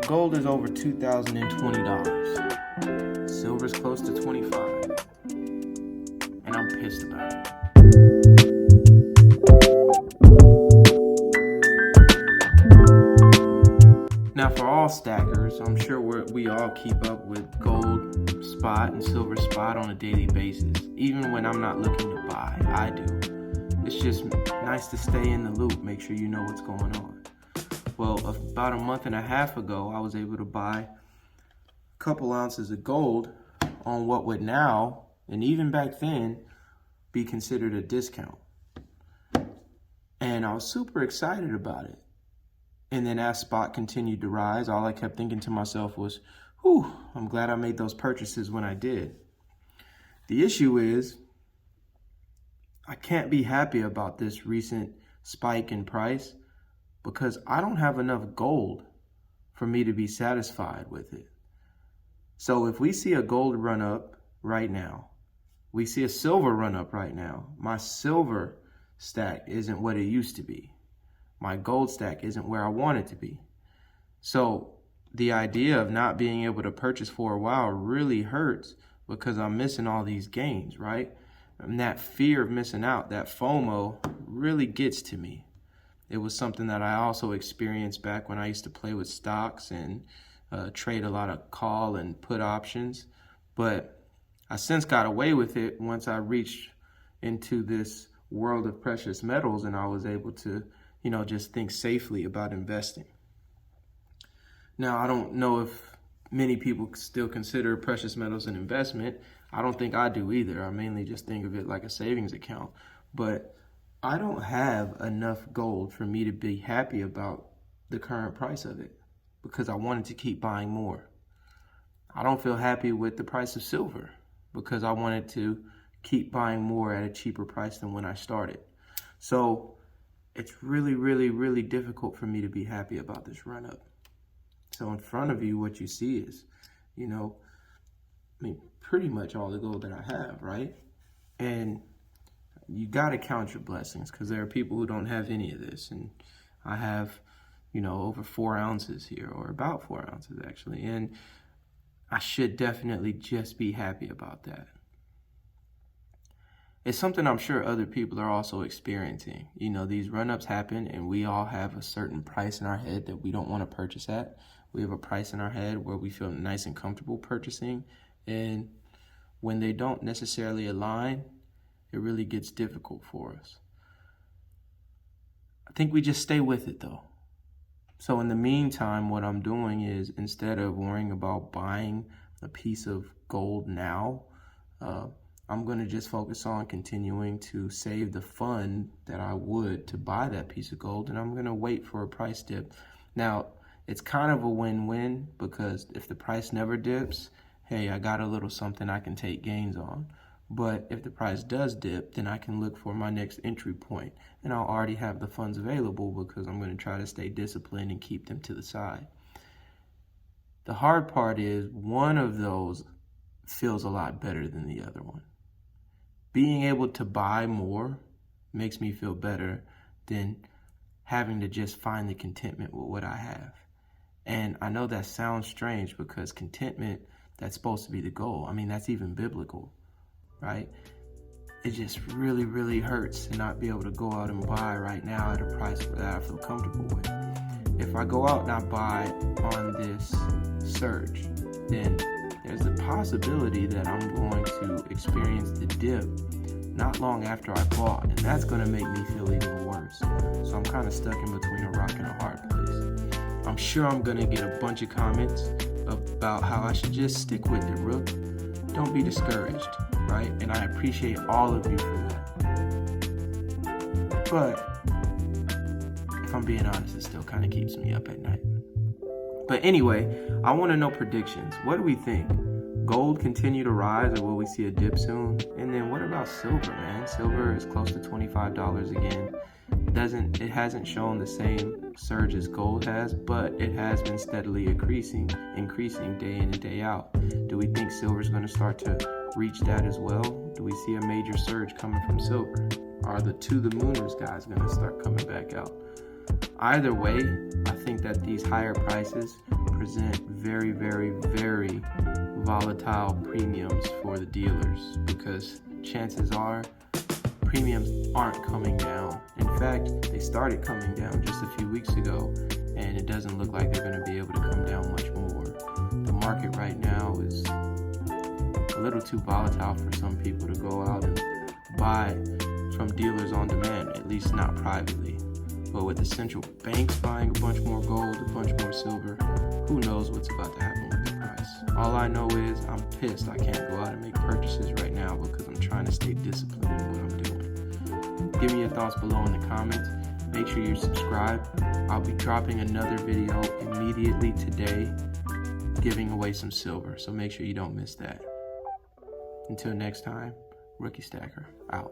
gold is over $2,020. Silver's close to $25. And I'm pissed about it. Now for all stackers, I'm sure we all keep up with gold spot and silver spot on a daily basis. Even when I'm not looking to buy, I do. It's just nice to stay in the loop, make sure you know what's going on. Well, about a month and a half ago, I was able to buy a couple ounces of gold on what would now, and even back then, be considered a discount. And I was super excited about it. And then as spot continued to rise, all I kept thinking to myself was, whew, I'm glad I made those purchases when I did. The issue is, I can't be happy about this recent spike in price because I don't have enough gold for me to be satisfied with it. So if we see a gold run up right now, we see a silver run up right now, my silver stack isn't what it used to be. My gold stack isn't where I want it to be. So the idea of not being able to purchase for a while really hurts because I'm missing all these gains, right? And that fear of missing out, that FOMO, really gets to me. It was something that I also experienced back when I used to play with stocks and trade a lot of call and put options. But I since got away with it once I reached into this world of precious metals and I was able to just think safely about investing. Now, I don't know if many people still consider precious metals an investment. I don't think I do either. I mainly just think of it like a savings account. But I don't have enough gold for me to be happy about the current price of it because I wanted to keep buying more. I don't feel happy with the price of silver because I wanted to keep buying more at a cheaper price than when I started. So it's really, really, really difficult for me to be happy about this run up. So in front of you, what you see is, pretty much all the gold that I have, right? And you got to count your blessings because there are people who don't have any of this. And I have, over 4 ounces here, or about 4 ounces actually. And I should definitely just be happy about that. It's something I'm sure other people are also experiencing. These run-ups happen and we all have a certain price in our head that we don't want to purchase at. We have a price in our head where we feel nice and comfortable purchasing. And when they don't necessarily align, it really gets difficult for us. I think we just stay with it though. So in the meantime, what I'm doing is instead of worrying about buying a piece of gold now, I'm going to just focus on continuing to save the fund that I would to buy that piece of gold, and I'm going to wait for a price dip. Now, it's kind of a win-win because if the price never dips, hey, I got a little something I can take gains on. But if the price does dip, then I can look for my next entry point, and I'll already have the funds available because I'm going to try to stay disciplined and keep them to the side. The hard part is one of those feels a lot better than the other one. Being able to buy more makes me feel better than having to just find the contentment with what I have. And I know that sounds strange because contentment, that's supposed to be the goal. That's even biblical, right? It just really, really hurts to not be able to go out and buy right now at a price that I feel comfortable with. If I go out and I buy on this surge, then there's a possibility that I'm going to experience the dip not long after I bought, and that's going to make me feel even worse. So I'm kind of stuck in between a rock and a hard place. I'm sure I'm going to get a bunch of comments about how I should just stick with it, Rook. Don't be discouraged, right? And I appreciate all of you for that. But if I'm being honest, it still kind of keeps me up at night. But anyway, I want to know predictions. What do we think? Gold continue to rise, or will we see a dip soon? And then what about silver, man? Silver is close to $25 again. It hasn't shown the same surge as gold has, but it has been steadily increasing day in and day out. Do we think silver is going to start to reach that as well? Do we see a major surge coming from silver? Are the To The Mooners guys going to start coming back out? Either way, I think that these higher prices present very, very, very volatile premiums for the dealers, because chances are premiums aren't coming down. In fact, they started coming down just a few weeks ago, and it doesn't look like they're going to be able to come down much more. The market right now is a little too volatile for some people to go out and buy from dealers on demand, at least not privately. But with the central banks buying a bunch more gold, a bunch more silver, who knows what's about to happen with the price. All I know is I'm pissed I can't go out and make purchases right now because I'm trying to stay disciplined in what I'm doing. Give me your thoughts below in the comments. Make sure you subscribe. I'll be dropping another video immediately today giving away some silver, so make sure you don't miss that. Until next time, Rookie Stacker out.